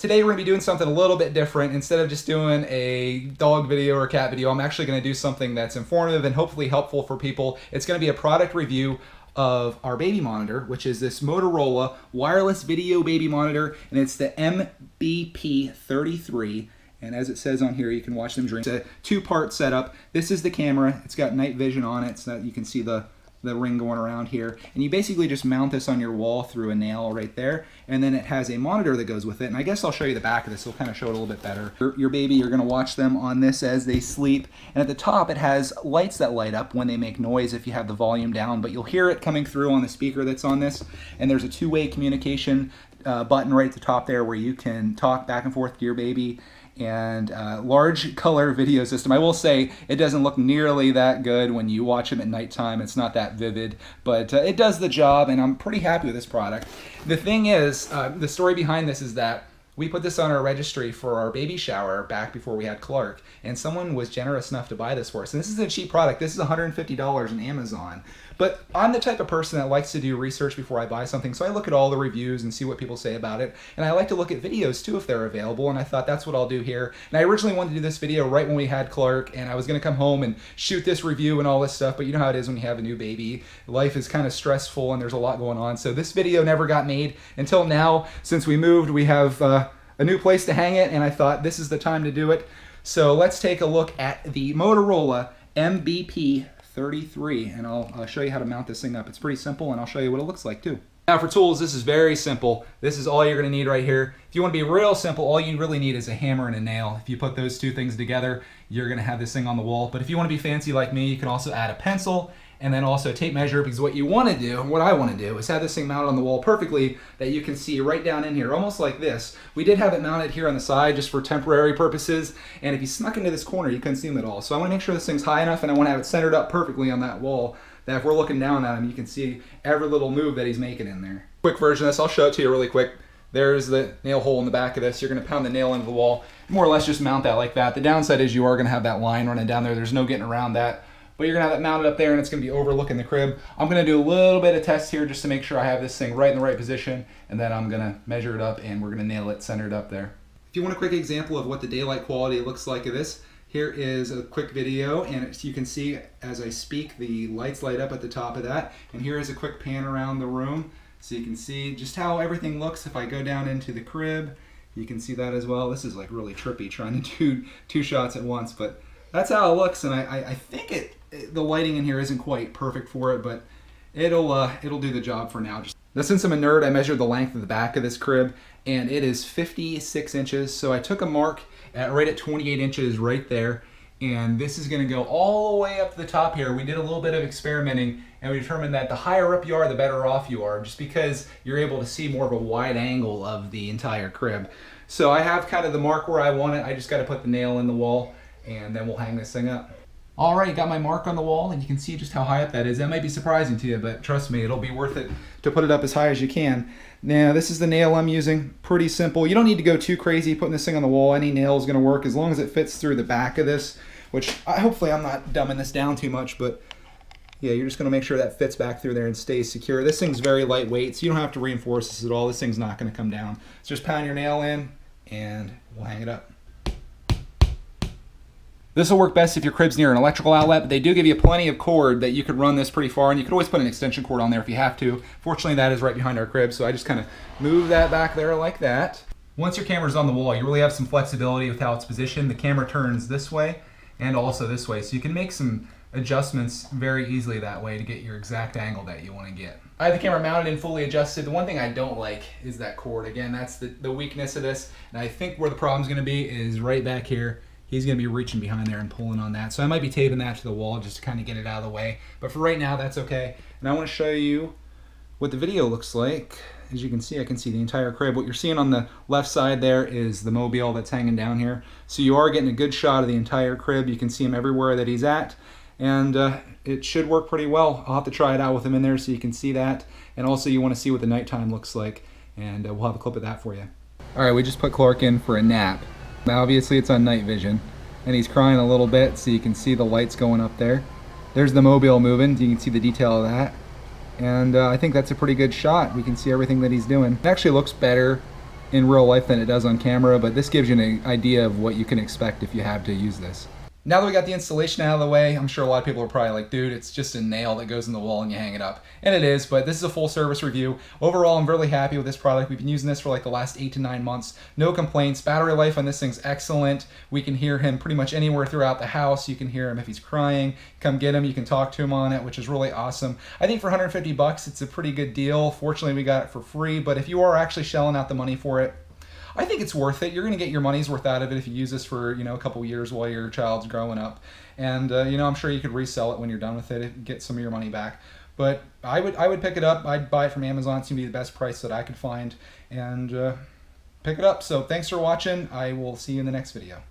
Today we're going to be doing something a little bit different. Instead of just doing a dog video or a cat video, I'm actually going to do something that's informative and hopefully helpful for people. It's going to be a product review of our baby monitor, which is this Motorola wireless video baby monitor, and it's the MBP 33. And as it says on here, you can watch them drink. It's a two-part setup. This is the camera. It's got night vision on it, so that you can see the ring going around here. And you basically just mount this on your wall through a nail right there. And then it has a monitor that goes with it. And I guess I'll show you the back of this. It'll kind of show it a little bit better. Your baby, you're gonna watch them on this as they sleep. And at the top, it has lights that light up when they make noise if you have the volume down. But you'll hear it coming through on the speaker that's on this. And there's a two-way communication button right at the top there where you can talk back and forth to your baby. And large color video system. I will say it doesn't look nearly that good when you watch them at nighttime. It's not that vivid, but it does the job, and I'm pretty happy with this product. The thing is, the story behind this is that we put this on our registry for our baby shower back before we had Clark, and someone was generous enough to buy this for us. And this is a cheap product. This is $150 on Amazon. But I'm the type of person that likes to do research before I buy something, so I look at all the reviews and see what people say about it. And I like to look at videos too if they're available, and I thought that's what I'll do here. And I originally wanted to do this video right when we had Clark, and I was going to come home and shoot this review and all this stuff, but you know how it is when you have a new baby. Life is kind of stressful and there's a lot going on. So this video never got made until now. Since we moved, we have a new place to hang it, and I thought this is the time to do it. So let's take a look at the Motorola MBP 33, and I'll show you how to mount this thing up. It's pretty simple, and I'll show you what it looks like too. Now for tools, this is very simple. This is all you're going to need right here. If you want to be real simple, all you really need is a hammer and a nail. If you put those two things together, you're going to have this thing on the wall. But if you want to be fancy like me, you can also add a pencil and then also a tape measure, because what you want to do, what I want to do, is have this thing mounted on the wall perfectly that you can see right down in here, almost like this. We did have it mounted here on the side just for temporary purposes, and if you snuck into this corner, you couldn't see them at all. So I want to make sure this thing's high enough, and I want to have it centered up perfectly on that wall, that if we're looking down at him, you can see every little move that he's making in there. Quick version of this, I'll show it to you really quick. There's the nail hole in the back of this. You're going to pound the nail into the wall, more or less just mount that like that. The downside is you are going to have that line running down there. There's no getting around that. But you're going to have that mounted up there, and it's going to be overlooking the crib. I'm going to do a little bit of test here just to make sure I have this thing right in the right position, and then I'm going to measure it up, and we're going to nail it centered up there. If you want a quick example of what the daylight quality looks like of this, here is a quick video, and you can see as I speak the lights light up at the top of that. And here is a quick pan around the room so you can see just how everything looks. If I go down into the crib, you can see that as well. This is like really trippy trying to do two shots at once, but that's how it looks. And I think the lighting in here isn't quite perfect for it, but it'll do the job for now. Now, since I'm a nerd, I measured the length of the back of this crib, and it is 56 inches. So I took a mark right at 28 inches right there, and this is going to go all the way up to the top here. We did a little bit of experimenting, and we determined that the higher up you are, the better off you are, just because you're able to see more of a wide angle of the entire crib. So I have kind of the mark where I want it. I just got to put the nail in the wall, and then we'll hang this thing up. Alright, got my mark on the wall, and you can see just how high up that is. That might be surprising to you, but trust me, it'll be worth it to put it up as high as you can. Now, this is the nail I'm using. Pretty simple. You don't need to go too crazy putting this thing on the wall. Any nail is going to work as long as it fits through the back of this, which hopefully I'm not dumbing this down too much, but yeah, you're just going to make sure that fits back through there and stays secure. This thing's very lightweight, so you don't have to reinforce this at all. This thing's not going to come down. So just pound your nail in, and we'll hang it up. This will work best if your crib's near an electrical outlet, but they do give you plenty of cord that you could run this pretty far, and you could always put an extension cord on there if you have to. Fortunately, that is right behind our crib, so I just kind of move that back there like that. Once your camera's on the wall, you really have some flexibility with how it's positioned. The camera turns this way and also this way, so you can make some adjustments very easily that way to get your exact angle that you want to get. I have the camera mounted and fully adjusted. The one thing I don't like is that cord. Again, that's the weakness of this, and I think where the problem's going to be is right back here. He's going to be reaching behind there and pulling on that. So I might be taping that to the wall just to kind of get it out of the way. But for right now, that's okay. And I want to show you what the video looks like. As you can see, I can see the entire crib. What you're seeing on the left side there is the mobile that's hanging down here. So you are getting a good shot of the entire crib. You can see him everywhere that he's at. And it should work pretty well. I'll have to try it out with him in there so you can see that. And also you want to see what the nighttime looks like. And we'll have a clip of that for you. All right, we just put Clark in for a nap. Now obviously it's on night vision, and he's crying a little bit, so you can see the lights going up there. There's the mobile moving, you can see the detail of that. And I think that's a pretty good shot. We can see everything that he's doing. It actually looks better in real life than it does on camera, but this gives you an idea of what you can expect if you have to use this. Now that we got the installation out of the way, I'm sure a lot of people are probably like, dude, it's just a nail that goes in the wall and you hang it up. And it is, but this is a full service review. Overall, I'm really happy with this product. We've been using this for like the last 8 to 9 months. No complaints. Battery life on this thing's excellent. We can hear him pretty much anywhere throughout the house. You can hear him if he's crying. Come get him. You can talk to him on it, which is really awesome. I think for 150 bucks, it's a pretty good deal. Fortunately, we got it for free, but if you are actually shelling out the money for it, I think it's worth it. You're going to get your money's worth out of it if you use this for, a couple years while your child's growing up. And, I'm sure you could resell it when you're done with it and get some of your money back. But I would pick it up. I'd buy it from Amazon. It's going to be the best price that I could find. And pick it up. So thanks for watching. I will see you in the next video.